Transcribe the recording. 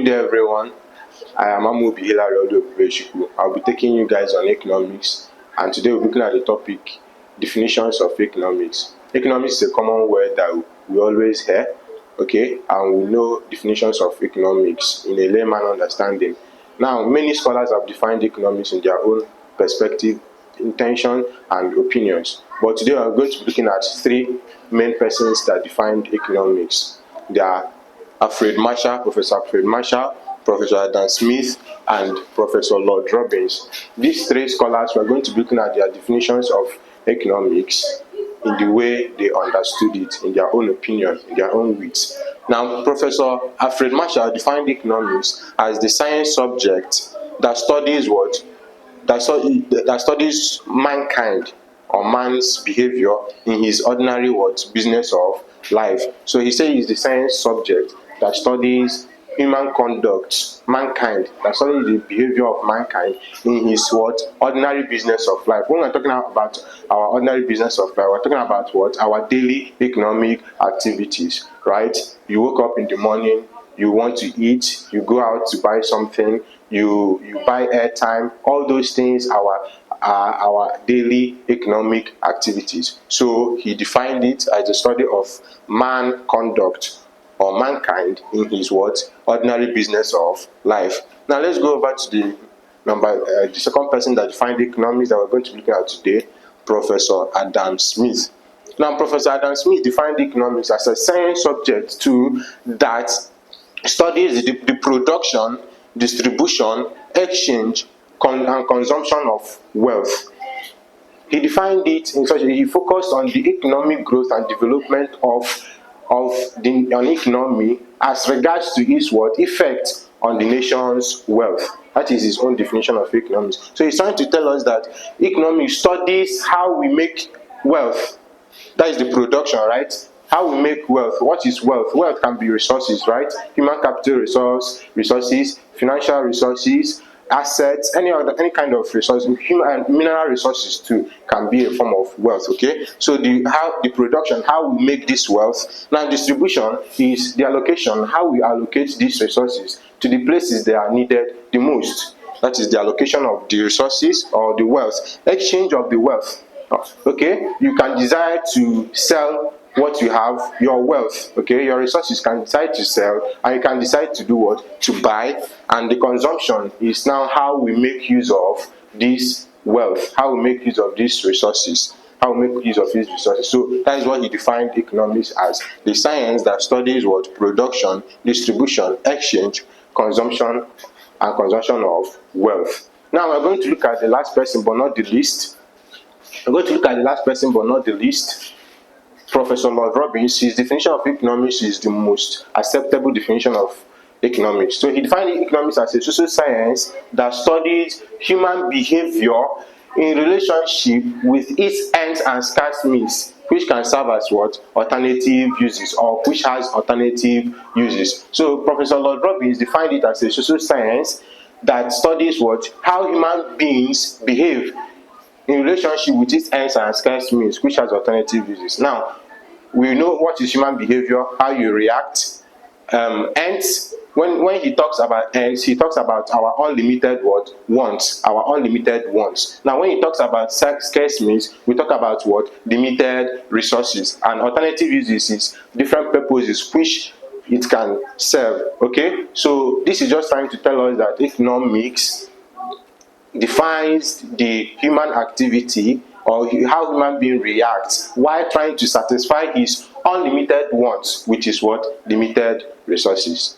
day, everyone. I am Mmuta. I'll be taking you guys on economics, and today we're looking at the topic definitions of economics. Economics is a common word that we always hear, okay, and we know definitions of economics in a layman understanding. Now, many scholars have defined economics in their own perspective, intention, and opinions. But today we're going to be looking at three main persons that defined economics. They are Professor Alfred Marshall, Professor Adam Smith, and Professor Lord Robbins. These three scholars, we're going to be looking at their definitions of economics in the way they understood it, in their own opinion, in their own wits. Now, Professor Alfred Marshall defined economics as the science subject that studies that studies mankind or man's behavior in his ordinary business of life. So he says it's the science subject that studies human conduct, mankind, that studies the behavior of mankind in his ordinary business of life. When we're talking about our ordinary business of life, we're talking about our daily economic activities, right? You wake up in the morning, you want to eat, you go out to buy something, you buy airtime, all those things are our daily economic activities. So he defined it as the study of man conduct or mankind in his ordinary business of life. Now let's go over to the second person that defined economics that we're going to be looking at today, Professor Adam Smith. Now, Professor Adam Smith defined economics as a science subject that studies the production, distribution, exchange, and consumption of wealth. He defined it in such a he focused on the economic growth and development of an economy as regards to its effect on the nation's wealth. That is his own definition of economics. So he's trying to tell us that economics studies how we make wealth. That is the production, right? How we make wealth. What is wealth? Wealth can be resources, right? Human capital resources, financial resources, assets, any kind of resource, human and mineral resources too can be a form of wealth. Okay, so the production, how we make this wealth. Now, distribution is the allocation, how we allocate these resources to the places they are needed the most. That is the allocation of the resources or the wealth. Exchange of the wealth. Okay, you can desire to sell what you have, your wealth, okay, your resources, can decide to sell, and you can decide to do what? To buy. And the consumption is now how we make use of this wealth, how we make use of these resources, how we make use of these resources. So that is what he defined economics as: the science that studies production, distribution, exchange, consumption, and consumption of wealth. Now we're going to look at the last person but not the least. Professor Lord Robbins. His definition of economics is the most acceptable definition of economics. So he defined economics as a social science that studies human behavior in relationship with its ends and scarce means, which can serve as alternative uses, or which has alternative uses. So Professor Lord Robbins defined it as a social science that studies how human beings behave in relationship with its ends and scarce means, which has alternative uses. Now, we know what is human behavior, how you react. Ends, when he talks about ends, he talks about our unlimited wants, our unlimited wants. Now, when he talks about scarce means, we talk about limited resources. And alternative uses is different purposes which it can serve. Okay, so this is just trying to tell us that economics defines the human activity or how human being reacts while trying to satisfy his unlimited wants, which is limited resources.